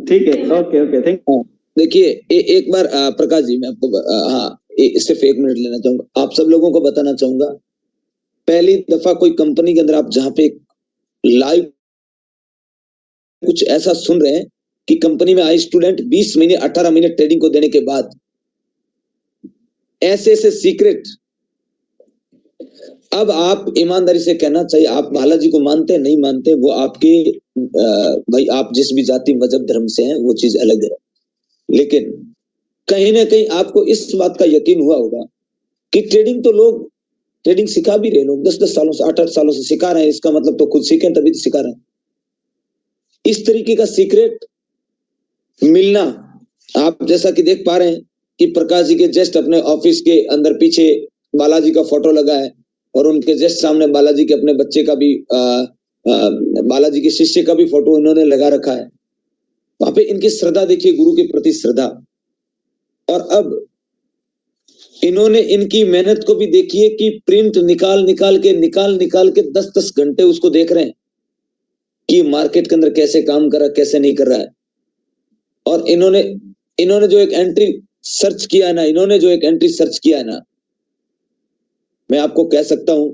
ठीक है, okay okay, thank you. देखिए एक बार प्रकाश जी मैं आपको सिर्फ 1 मिनट लेना चाहूंगा। आप सब लोगों को बताना चाहूंगा, पहली दफा कोई कंपनी के अंदर आप जहां पे लाइव कुछ ऐसा सुन रहे हैं कि कंपनी में आए स्टूडेंट 20 महीने 18 महीने ट्रेडिंग को देने के बाद ऐसे ऐसे सीक्रेट। अब आप ईमानदारी से कहना चाहिए, आप बालाजी को मानते नहीं मानते वो आपके भाई, आप जिस भी जाति मजहब धर्म से हैं वो चीज अलग है, लेकिन कहीं ना कहीं आपको इस बात का यकीन हुआ होगा कि ट्रेडिंग तो लोग ट्रेडिंग सिखा भी रहे, लोग 10-10 सालों से 8-8 सालों से सिखा रहे हैं, इसका मतलब तो खुद सीखें तभी तो सिखा रहे हैं। इस तरीके का सीक्रेट मिलना, आप जैसा कि देख पा रहे हैं कि प्रकाश जी के जस्ट अपने ऑफिस के अंदर पीछे बालाजी का फोटो लगा है और उनके जस्ट सामने बालाजी के अपने बच्चे का भी बालाजी के शिष्य का भी फोटो उन्होंने लगा रखा है। वहां पे इनकी श्रद्धा देखिए, गुरु के प्रति श्रद्धा। और अब इन्होंने इनकी मेहनत को भी देखिए कि प्रिंट निकाल निकाल के 10-10 घंटे उसको देख रहे हैं कि मार्केट के अंदर कैसे काम कर रहा है, कैसे नहीं कर रहा है। और इन्होंने जो एक एंट्री सर्च किया ना, मैं आपको कह सकता हूं,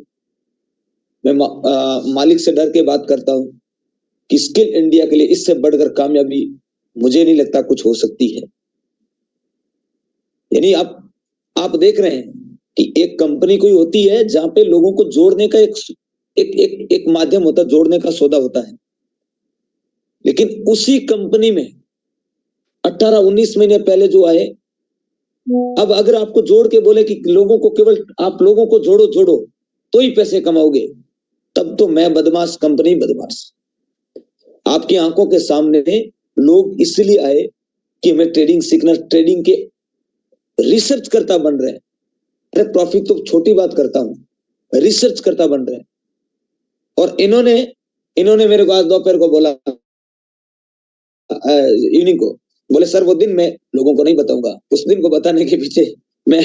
मैं मालिक से डर के बात करता हूं कि स्किल इंडिया के लिए इससे बढ़कर कामयाबी मुझे नहीं लगता कुछ हो सकती है। यानी आप देख रहे हैं कि एक कंपनी कोई होती है जहां पे लोगों को जोड़ने का एक माध्यम होता है, जोड़ने का सौदा होता है, लेकिन उसी कंपनी में 18-19 महीने पहले जो आए, अब अगर आपको जोड़ के बोले कि लोगों को केवल आप लोगों को जोड़ो तो ही पैसे कमाओगे, तब तो मैं बदमाश, कंपनी बदमाश। आपकी आंखों के सामने लोग इसलिए आए कि हमें ट्रेडिंग सीखना, ट्रेडिंग के रिसर्च करता बन रहे हैं। अरे प्रॉफिट तो छोटी बात करता हूं, रिसर्च करता बन रहे हैं। और इन्होंने मेरे को आज दोपहर को बोला, इवनिंग को बोले सर वो दिन मैं लोगों को नहीं बताऊंगा। उस दिन को बताने के पीछे मैं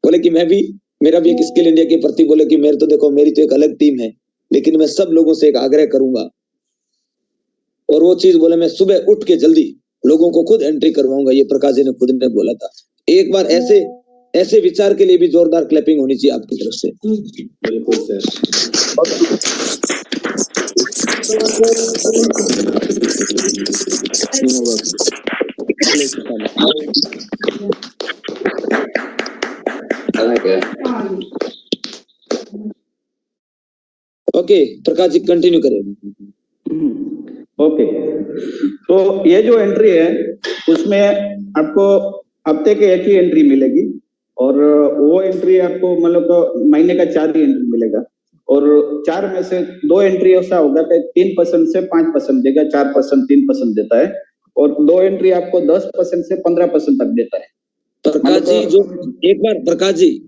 बोले कि मेरा भी एक स्किल इंडिया के प्रति बोले कि मेरे तो देखो, मेरी तो एक अलग टीम है, लेकिन मैं सब लोगों से एक आग्रह करूंगा। और वो चीज बोले मैं सुबह उठ के जल्दी लोगों को खुद एंट्री करवाऊंगा, ये प्रकाश जी ने खुद ने बोला था। एक बार ऐसे विचार के लिए भी जोरदार क्लैपिंग होनी चाहिए आपकी तरफ से। बिल्कुल sir. Okay Prakash ji continue करें। ओके, तो ये जो एंट्री है उसमें आपको हफ्ते के एक ही एंट्री मिलेगी और वो एंट्री आपको मतलब महीने का 4 ही एंट्री मिलेगा। और 4 में से 2 एंट्री ऐसा होगा कि 3% से 5% देगा, 4% 3% देता है, और 2 एंट्री आपको 10% से 15% तक देता है। प्रकाश जी जो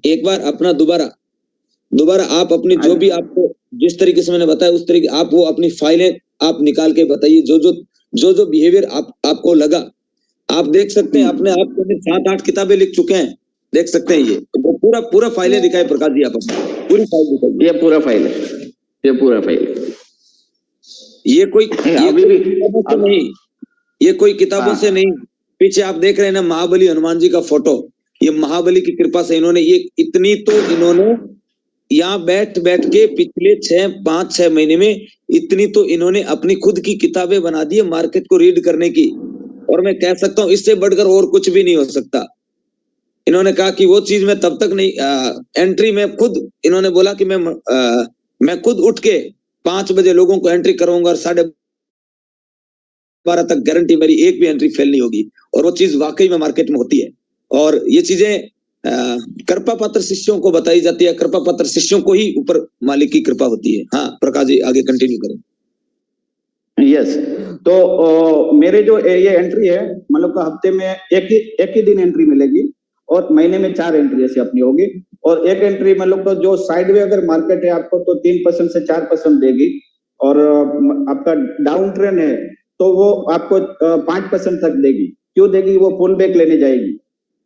एक बार अपना दोबारा आप अपनी जो भी आपको जिस तरीके से मैंने बताया उस तरीके आप वो अपनी फाइलें आप निकाल के बताइए, जो बिहेवियर आपको लगा। आप देख सकते हैं अपने आप को 7-8 किताबें लिख चुके हैं, देख सकते हैं। ये पूरा फाइलें दिखाए प्रकाश जी, आप पूरी फाइल दिखाइए। ये पूरा फाइल है, ये पूरा फाइल है। ये कोई किताबों से नहीं। पीछे आप देख रहे हैं ना महाबली हनुमान जी का फोटो, ये महाबली की कृपा से इन्होंने इन्होंने यहाँ बैठ के पिछले 5-6 महीने में इतनी तो इन्होंने अपनी खुद की किताबें बना दी है मार्केट को रीड करने की। और मैं कह सकता हूँ इससे बढ़कर और कुछ भी नहीं हो सकता। इन्होंने कहा कि वो चीज मैं तब तक नहीं एंट्री में खुद इन्होंने बोला कि मैं खुद उठ के 5 बजे लोगों को एंट्री कराऊंगा और 12:30 तक गारंटी मेरी एक भी एंट्री फेल नहीं होगी। और वो चीज वाकई में मार्केट में होती है। और ये चीजें कृपा पात्र शिष्यों को बताई जाती है, कृपा पात्र शिष्यों को ही ऊपर मालिक की कृपा होती है। हाँ प्रकाश जी आगे कंटिन्यू करें। यस, तो मेरे जो ये एंट्री है मतलब हफ्ते में एक ही दिन एंट्री मिलेगी और महीने में 4 एंट्री ऐसी अपनी होगी। और एक एंट्री मतलब तो जो साइडवे अगर मार्केट है आपको तो 3% से 4% देगी, और आपका डाउन ट्रेंड है तो वो आपको 5% तक देगी। क्यों देगी? वो पुल बैक लेने जाएगी,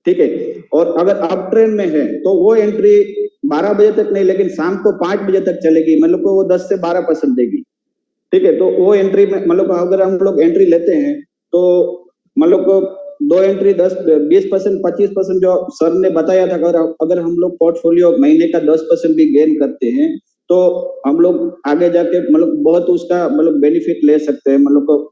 ठीक है। और अगर अप ट्रेंड में है तो वो एंट्री 12 बजे तक नहीं, लेकिन शाम को 5 बजे तक चलेगी, मतलब को वो 10 से 12% देगी, ठीक है, तो वो एंट्री में मतलब अगर हम लोग एंट्री लेते हैं तो मतलब 2 एंट्री 10-20%, 25% जो सर ने बताया था, अगर हम लोग पोर्टफोलियो महीने का 10% भी गेन करते हैं तो हम लोग आगे जाके मतलब बहुत उसका मतलब बेनिफिट ले सकते हैं। मतलब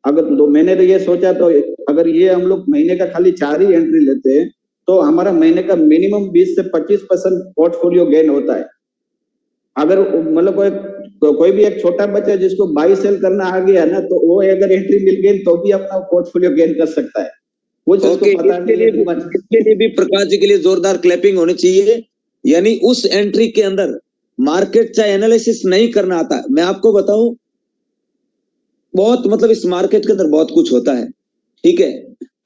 अगर तो मैंने तो ये सोचा, तो अगर ये हम लोग महीने का खाली 4 ही एंट्री लेते हैं तो हमारा महीने का मिनिमम 20 से 25% पोर्टफोलियो गेन होता है। अगर मतलब कोई भी एक छोटा बच्चा जिसको बाई सेल करना आ गया ना, तो वो अगर एंट्री मिल गई तो भी अपना पोर्टफोलियो गेन कर सकता है। कुछ उसको ओके, पता नहीं है कि इसके लिए भी प्रकाश जी के लिए जोरदार क्लैपिंग होनी चाहिए। यानी उस एंट्री के अंदर मार्केट चाहे एनालिसिस नहीं करना आता, मैं आपको बताऊं, बहुत मतलब इस मार्केट के अंदर बहुत कुछ होता है। ठीक है,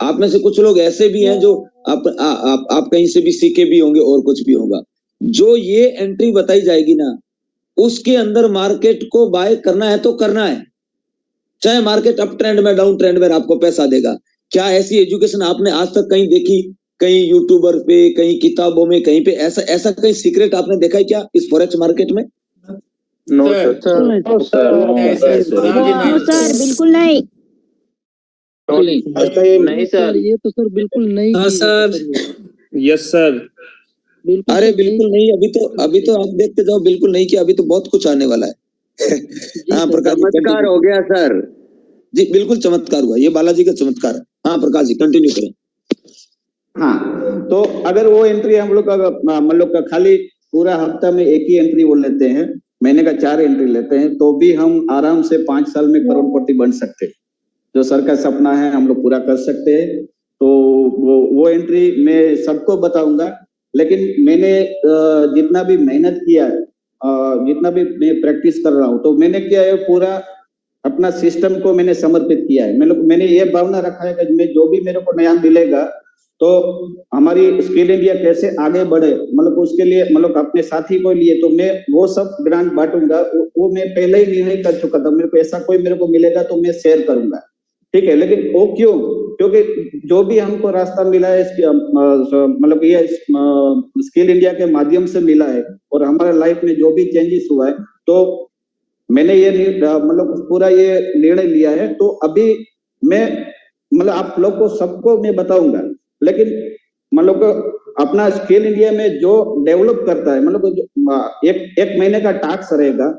आप में से कुछ लोग ऐसे भी हैं जो आप कहीं से भी सीखे भी होंगे और कुछ भी होगा। जो ये एंट्री बताई जाएगी ना, उसके अंदर मार्केट को बाय करना है तो करना है, चाहे मार्केट अप ट्रेंड में डाउन ट्रेंड में आपको पैसा देगा। क्या ऐसी एजुकेशन आपने आज तक कहीं देखी? कहीं यूट्यूबर पे, कहीं किताबों में, कहीं पे ऐसा ऐसा कहीं सीक्रेट आपने देखा है क्या इस फॉरेक्स मार्केट में? नो सर, सर बिल्कुल नहीं। नहीं सर, ये तो सर बिल्कुल नहीं हाँ चीज है सर। यस सर, बिल्कुल अरे सर, बिल्कुल नहीं, अभी तो आप देखते जाओ, बिल्कुल नहीं किया, अभी तो बहुत कुछ आने वाला है। हाँ सर। प्रकाश जी, चमत्कार continue। हो गया सर। जी बिल्कुल चमत्कार हुआ, ये बालाजी का चमत्कार है। हाँ प्रकाश जी कंटिन्यू करें। हाँ, तो अगर वो एंट्री हम लोग मतलब खाली पूरा हफ्ता में एक ही एंट्री वो लेते हैं, महीने का 4 एंट्री लेते हैं, तो भी हम आराम से 5 साल में करोड़पति बन सकते हैं। जो सर का सपना है हम लोग पूरा कर सकते हैं। तो वो एंट्री मैं सबको बताऊंगा, लेकिन मैंने जितना भी मेहनत किया है, जितना भी मैं प्रैक्टिस कर रहा हूँ, तो मैंने क्या है, पूरा अपना सिस्टम को मैंने समर्पित किया है। मैंने ये भावना रखा है कि मैं जो भी मेरे को नया मिलेगा तो हमारी स्किल इंडिया कैसे आगे बढ़े, मतलब उसके लिए मतलब अपने साथी को लिए तो मैं वो सब ग्रांट बांटूंगा। वो मैं पहले ही निर्णय कर चुका था, मेरे को ऐसा कोई मेरे को मिलेगा तो मैं शेयर करूंगा। ठीक है, लेकिन वो क्यों? क्योंकि जो भी हमको रास्ता मिला है मतलब ये स्किल इंडिया के माध्यम से मिला है, और हमारे लाइफ में जो भी चेंजेस हुआ है, तो मैंने ये मतलब पूरा ये निर्णय लिया है। तो अभी मैं मतलब आप लोग को सबको मैं बताऊंगा, लेकिन मतलब अपना स्किल इंडिया में जो डेवलप करता है, मतलब एक महीने का टास्क रहेगा,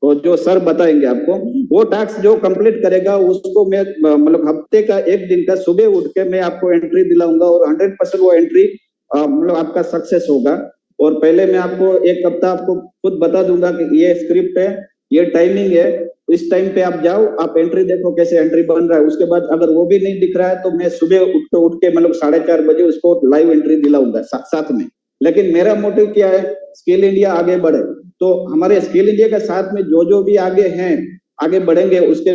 तो जो सर बताएंगे आपको, वो टास्क जो कंप्लीट करेगा उसको मैं मतलब हफ्ते का एक दिन का सुबह उठ के मैं आपको एंट्री दिलाऊंगा, और 100% वो एंट्री मतलब आपका सक्सेस होगा। और पहले मैं आपको एक हफ्ता आपको खुद बता दूंगा कि ये स्क्रिप्ट है, ये टाइमिंग है, इस टाइम पे आप जाओ, आप एंट्री देखो कैसे एंट्री बन रहा है। उसके बाद अगर वो भी नहीं दिख रहा है तो मैं सुबह उठ के मतलब 4:30 बजे उसको लाइव एंट्री दिलाऊंगा साथ में। लेकिन मेरा मोटिव क्या है, स्किल इंडिया आगे बढ़े। तो हमारे स्किल इंडिया के साथ में जो भी आगे हैं, आगे बढ़ेंगे, उसके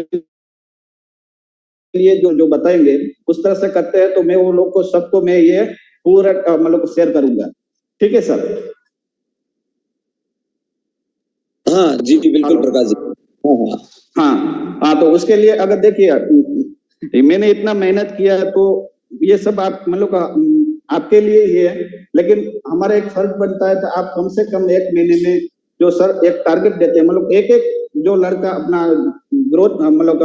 लिए जो बताएंगे उस तरह से करते हैं, तो मैं वो लोग को सबको मैं ये पूरा मतलब शेयर करूंगा। ठीक है सर? हाँ जी बिल्कुल प्रकाश जी। हाँ हाँ हाँ, तो उसके लिए अगर देखिए मैंने इतना मेहनत किया, तो ये सब आप मतलब आपके लिए ही है, लेकिन हमारा एक फर्ज बनता है कि आप कम से कम एक महीने में जो सर एक टारगेट देते हैं, मतलब एक जो लड़का अपना ग्रोथ मतलब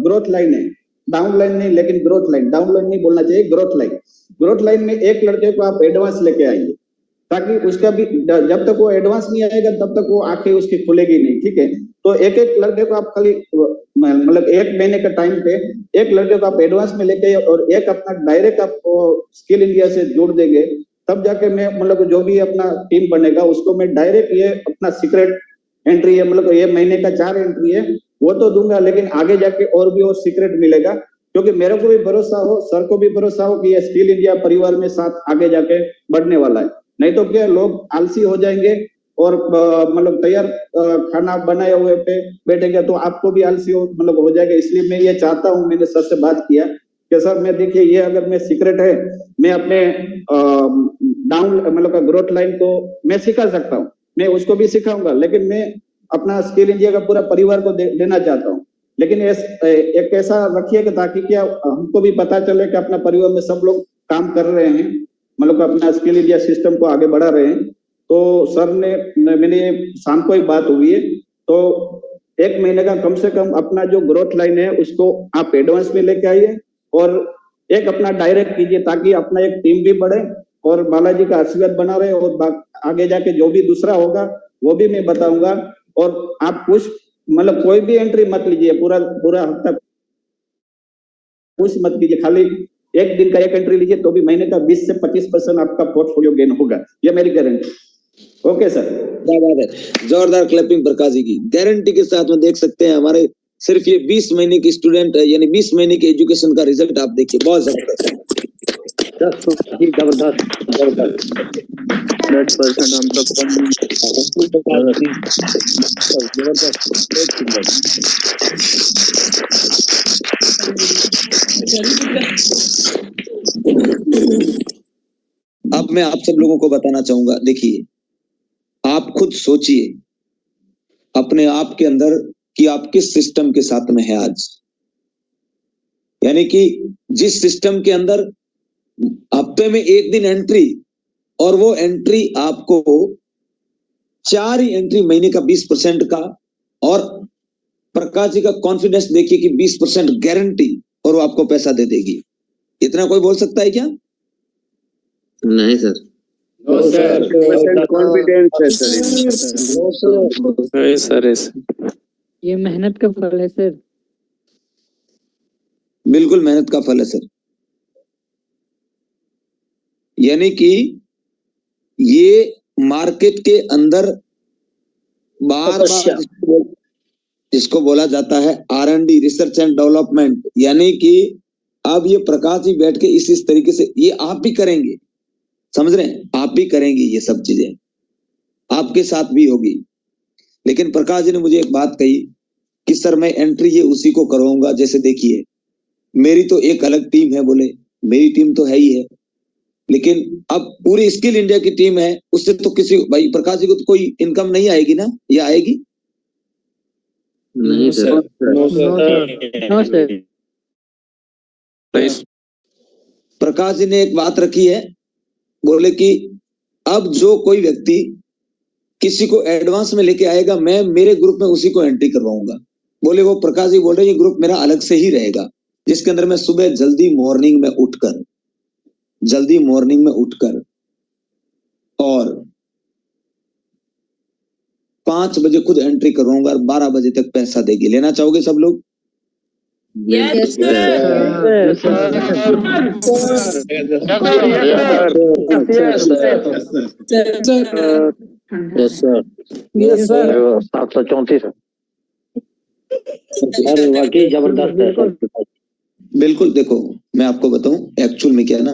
ग्रोथ लाइन है, डाउन लाइन नहीं, लेकिन ग्रोथ लाइन, डाउन लाइन नहीं बोलना चाहिए, ग्रोथ लाइन में एक लड़के को आप एडवांस लेके आइए, ताकि उसका भी जब तक वो एडवांस नहीं आएगा तब तक वो आंखें उसकी खुलेगी नहीं। ठीक है, तो एक लड़के को आप खाली मतलब एक महीने के टाइम पे एक लड़के को आप एडवांस में लेके और एक अपना डायरेक्ट आप स्किल इंडिया से जोड़ देंगे, तब जाके मैं मतलब जो भी अपना टीम बनेगा उसको मैं डायरेक्ट ये अपना सीक्रेट एंट्री है, मतलब ये महीने का 4 एंट्री है वो तो दूंगा, लेकिन आगे जाके और भी और सीक्रेट मिलेगा, क्योंकि मेरे को भी भरोसा हो, सर को भी भरोसा हो कि ये स्किल इंडिया परिवार में साथ आगे जाके बढ़ने वाला है। नहीं तो क्या, लोग आलसी हो जाएंगे और मतलब तैयार खाना बनाए हुए पे बैठेंगे तो आपको भी आलसी मतलब हो जाएगा। इसलिए मैं ये चाहता हूँ, मैंने सर से बात किया कि सर मैं देखिए ये अगर मैं सीक्रेट है, मैं अपने डाउन मतलब ग्रोथ लाइन को मैं सिखा सकता हूँ, मैं उसको भी सिखाऊंगा, लेकिन मैं अपना स्किल इंडिया का पूरा परिवार को देना चाहता हूँ। लेकिन एक ऐसा रखिए कि ताकि क्या हमको भी पता चले कि अपना परिवार में सब लोग काम कर रहे हैं, मतलब अपना स्किल इंडिया सिस्टम को आगे बढ़ा रहे हैं। तो सर ने मैंने शाम को ही बात हुई है, तो 1 महीने का कम से कम अपना जो ग्रोथ लाइन है उसको आप एडवांस में लेके आइए और एक अपना डायरेक्ट कीजिए ताकि अपना एक टीम भी बढ़े और बालाजी का आशीर्वाद बना रहे और आगे जाके जो भी दूसरा होगा वो भी मैं बताऊंगा। और आप कुछ मतलब कोई भी एंट्री मत लीजिए, पूरा हफ्ता कुछ मत कीजिए, खाली एक दिन का एक एंट्री लीजिए तो भी महीने का 20 से 25% आपका पोर्टफोलियो गेन होगा, ये मेरी गारंटी। ओके सर, क्या बात है, जोरदार क्लैपिंग प्रकाश जी की। गारंटी के साथ में देख सकते हैं हमारे सिर्फ ये 20 महीने की स्टूडेंट यानी 20 महीने के एजुकेशन का रिजल्ट आप देखिए, बहुत जबरदस्त। 100% हम सब अब मैं आप सब लोगों को बताना चाहूंगा, देखिए आप खुद सोचिए अपने आप के अंदर कि आप किस सिस्टम के साथ में है आज। यानी कि जिस सिस्टम के अंदर हफ्ते में एक दिन एंट्री और वो एंट्री आपको 4 ही एंट्री महीने का 20% का, और प्रकाश जी का कॉन्फिडेंस देखिए कि 20% गारंटी और वो आपको पैसा दे देगी। इतना कोई बोल सकता है क्या? नहीं सर, कॉन्फिडेंस है सर। सर ये मेहनत का फल है सर। बिल्कुल मेहनत का फल है सर। यानी कि ये मार्केट के अंदर बार बार जिसको बोला जाता है R&D, रिसर्च एंड डेवलपमेंट, यानी कि अब ये प्रकाश जी बैठ के इस तरीके से ये आप भी करेंगे, समझ रहे हैं, आप भी करेंगे, ये सब चीजें आपके साथ भी होगी। लेकिन प्रकाश जी ने मुझे एक बात कही कि सर मैं एंट्री ये उसी को करवाऊंगा, जैसे देखिए मेरी तो एक अलग टीम है, बोले मेरी टीम तो है ही है, लेकिन अब पूरी स्किल इंडिया की टीम है, उससे तो किसी भाई प्रकाश जी को तो कोई इनकम नहीं आएगी ना, या आएगी? नहीं sir, no sir. Prakash ji ने एक बात रखी है, बोले कि अब जो कोई व्यक्ति किसी को एडवांस में लेके आएगा, मैं मेरे ग्रुप में उसी को एंट्री करवाऊंगा। बोले वो प्रकाश जी बोल रहे ये ग्रुप मेरा अलग से ही रहेगा, जिसके अंदर मैं सुबह जल्दी मॉर्निंग में उठकर और 5 बजे खुद एंट्री करवाऊंगा और 12 बजे तक पैसा देगी। लेना चाहोगे सब लोग? यस सर 734 वाकई जबरदस्त है सर। बिल्कुल। देखो मैं आपको बताऊं एक्चुअल में क्या है ना,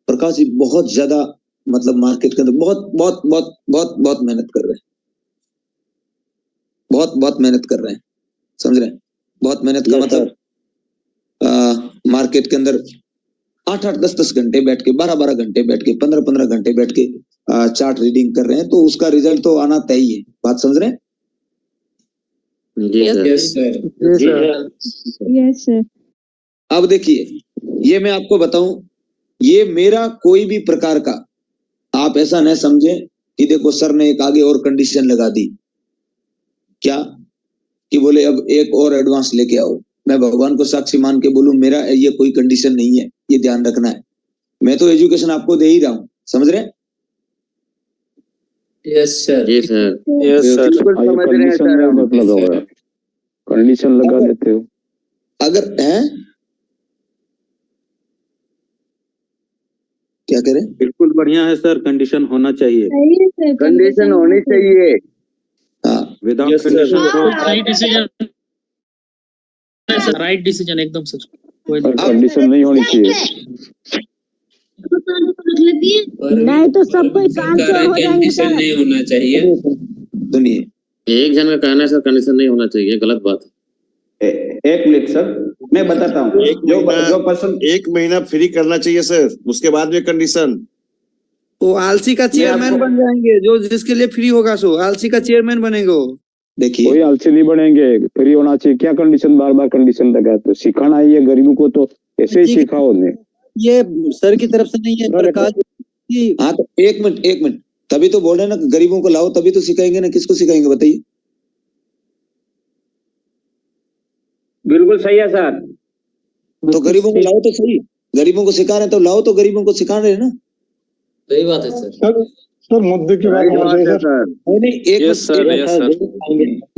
प्रकाश जी बहुत ज्यादा मतलब मार्केट के अंदर बहुत मेहनत कर रहे हैं, बहुत मेहनत कर रहे हैं, समझ रहे हैं? बहुत मेहनत का मतलब मार्केट के अंदर 8-8, 10-10 घंटे बैठ के, 12-12 घंटे बैठ के, 15-15 घंटे बैठ के चार्ट रीडिंग कर रहे हैं, तो उसका रिजल्ट तो आना तय ही है। बात समझ रहे हैं? Yes sir. अब देखिए ये मैं आपको बताऊं, ये मेरा कोई भी प्रकार का, आप ऐसा न समझे कि देखो सर ने एक आगे और कंडीशन लगा दी, क्या कि बोले अब एक और एडवांस लेके आओ। मैं भगवान को साक्षी मान के बोलूं मेरा ये कोई कंडीशन नहीं है, ये ध्यान रखना है। मैं तो एजुकेशन आपको दे ही रहा हूं, समझ रहे हैं? Yes sir. कंडीशन लगा देते हो अगर है क्या करें? बिल्कुल बढ़िया है सर, कंडीशन होना चाहिए, कंडीशन होनी चाहिए। हाँ विदाउट राइट डिसीजन एकदम सर। कंडीशन नहीं होनी चाहिए। नहीं तो सब कोई काम से हो जाएंगे सर। नहीं होना चाहिए। सुनिए, एक जन का कहना है सर कंडीशन नहीं होना चाहिए, गलत बात है। एक मिनट सर, मैं बताता हूँ। जो पर्सन 1 महीना फ्री करना चाहिए सर, उसके बाद में कंडीशन। वो आलसी का चेयरमैन बन जाएंगे, जो जिसके लिए फ्री होगा सो आलसी का चेयरमैन बनेंगे वो। देखिए कोई आलसी नहीं बनेंगे, फ्री होना चाहिए। क्या कंडीशन बार बार कंडीशन लगाते हो? सिखाना है ये गरीबों को, तो ऐसे ही सिखाओ ने। ये सर की तरफ से नहीं है प्रकाश। हाँ तो एक मिनट तभी तो बोल रहे हैं ना, गरीबों को लाओ तभी तो सिखाएंगे ना, किसको सिखाएंगे बताइए। बिल्कुल सही है सर। तो गरीबों को लाओ तो सही, गरीबों को सिखा रहे हैं तो लाओ, तो गरीबों को सिखा रहे हैं ना। सही बात है सर। सर मुद्दे की बात होनी चाहिए सर। नहीं,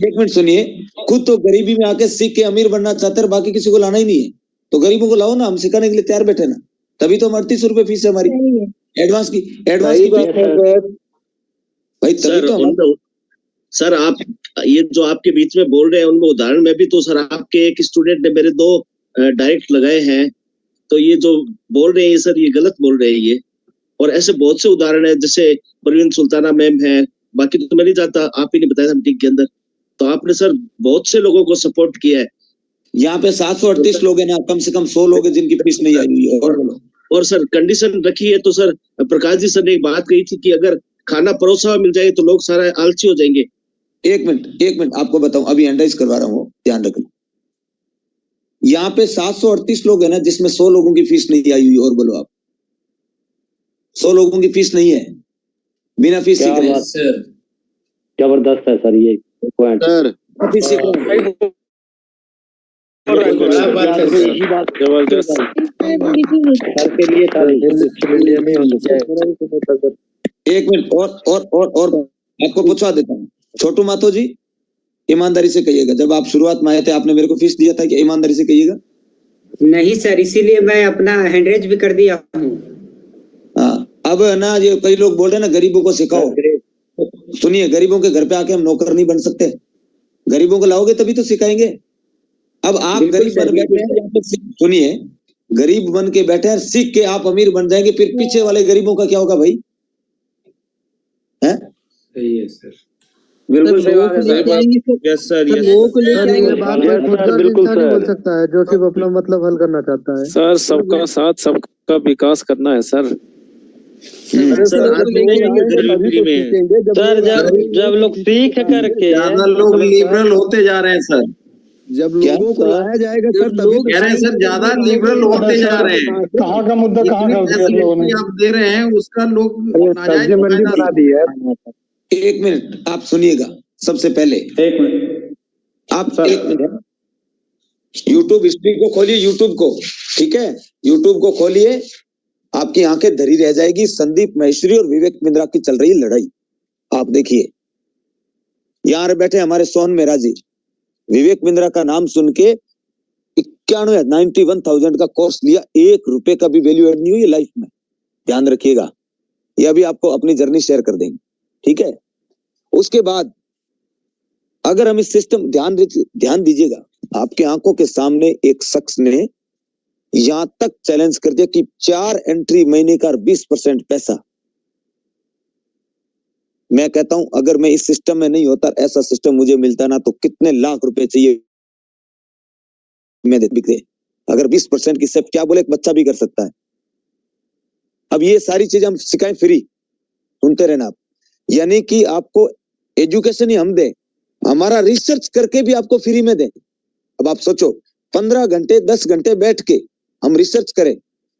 एक मिनट सुनिए, खुद तो गरीबी में आके सीख के अमीर बनना चाहते हैं, बाकी किसी को लाना ही नहीं है, तो गरीबों को लाओ ना, हम सिखाने के लिए तैयार बैठे ना, तभी तो हम 38 रुपए फीस है हमारी एडवांस की भाई, तभी तो हम। सर आप ये जो आपके बीच में बोल रहे हैं उनमें उदाहरण में भी तो सर आपके एक स्टूडेंट ने मेरे 2 डायरेक्ट लगाए हैं, तो ये जो बोल रहे हैं सर ये गलत बोल रहे हैं ये। और ऐसे बहुत से उदाहरण है, जैसे परवीन सुल्ताना मैम है, बाकी तो मैं नहीं जानता, आप ही ने बताया मीटिंग के अंदर। तो आपने सर बहुत से लोगों को सपोर्ट किया है। यहाँ पे 738 लोग हैं ना, कम से कम 100 लोग हैं जिनकी फीस नहीं आई हुई है। और सर कंडीशन रखी है, तो सर प्रकाश जी सर ने एक बात कही थी कि अगर खाना परोसा हुआ मिल जाए तो लोग सारा आलसी हो जाएंगे। एक मिनट आपको बताऊं, अभी एंडाइज करवा रहा हूँ, ध्यान रखना। यहाँ पे 738 लोग हैं ना, जिसमें 100 लोगों की फीस नहीं आई हुई, और बोलो आप 100 लोगों की फीस नहीं है, बिना फीस सर जबरदस्त है सर ये पॉइंट सर जबरदस्त सर के लिए एक मिनट और आपको पूछवा देता हूँ। छोटू मातो जी, ईमानदारी से कहिएगा, जब आप शुरुआत में आए थे आपने मेरे को फीस दिया था कि ईमानदारी से कहिएगा। नहीं सर, इसीलिए मैं अपना हैंडरेज भी कर दिया हूँ। हाँ, अब ना ये कई लोग बोल रहे हैं ना गरीबों को सिखाओ, सुनिए, गरीबों के घर पे आके हम नौकर नहीं बन सकते, गरीबों को लाओगे तभी तो सिखाएंगे। अब आप गरीब बन बैठे हैं, सुनिए, गरीब बन के बैठे हैं, सीख के आप अमीर बन जाएंगे, फिर पीछे वाले गरीबों का क्या होगा भाई? है सही है सर, बिल्कुल सही बात है सर। यस सर, लोगों को ले जाएंगे, बिल्कुल सर, बोल सकता है जो सिर्फ अपना मतलब हल करना चाहता है। सर सबका साथ सबका विकास करना है सर। सर जब लोग सीख करके ज्यादा लोग लिबरल होते जा रहे हैं सर, जब लोगों को लाया जाएगा सर तभी कह रहे हैं सर, ज्यादा लिबरल होते जा रहे हैं। कहाँ का मुद्दा कहाँ का फैसिलिटी आप दे रहे हैं उसका लोग नाजायज फायदा बना दी है। एक मिनट आप सुनिएगा, सबसे पहले एक मिनट आप एक मिनट यूट्यूब हिस्ट्री को खोलिए, यूट्यूब को, ठीक है, यूट्यूब को खोलिए, आपकी आंखें धरी रह जाएगी। संदीप महेश्वरी और विवेक बिंद्रा की चल रही लड़ाई, आप देखिए। यहाँ बैठे हमारे सोहन मेहरा जी, विवेक बिंद्रा का नाम सुन के 91,000 का कोर्स लिया, 1 रुपए का भी वैल्यू एड नहीं हुई लाइफ में, ध्यान रखिएगा। ये अभी आपको अपनी जर्नी शेयर कर देंगे, ठीक है। उसके बाद अगर हम इस सिस्टम, ध्यान दीजिएगा, आपके आंखों के सामने एक शख्स ने यहां तक चैलेंज कर दिया कि 4 एंट्री महीने का 20% पैसा। मैं कहता हूं अगर मैं इस सिस्टम में नहीं होता, ऐसा सिस्टम मुझे मिलता ना, तो कितने लाख रुपए चाहिए मैं बिकते। अगर 20% की सिर्फ, क्या बोले, एक बच्चा भी कर सकता है। अब ये सारी चीजें हम सिखाएं फ्री, सुनते रहना आप, यानी कि आपको एजुकेशन ही हम दें, हमारा रिसर्च करके भी आपको फ्री में दें। अब आप सोचो, 15 घंटे 10 घंटे बैठ के हम रिसर्च करें,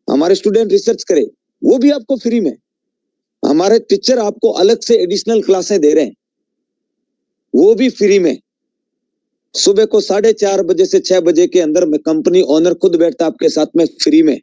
हमारे स्टूडेंट रिसर्च करें, वो भी आपको फ्री में। हमारे टीचर आपको अलग से एडिशनल क्लासें दे रहे हैं, वो भी फ्री में। सुबह को 4:30 बजे से 6 बजे के अंदर में कंपनी ओनर खुद बैठता आपके साथ में फ्री में।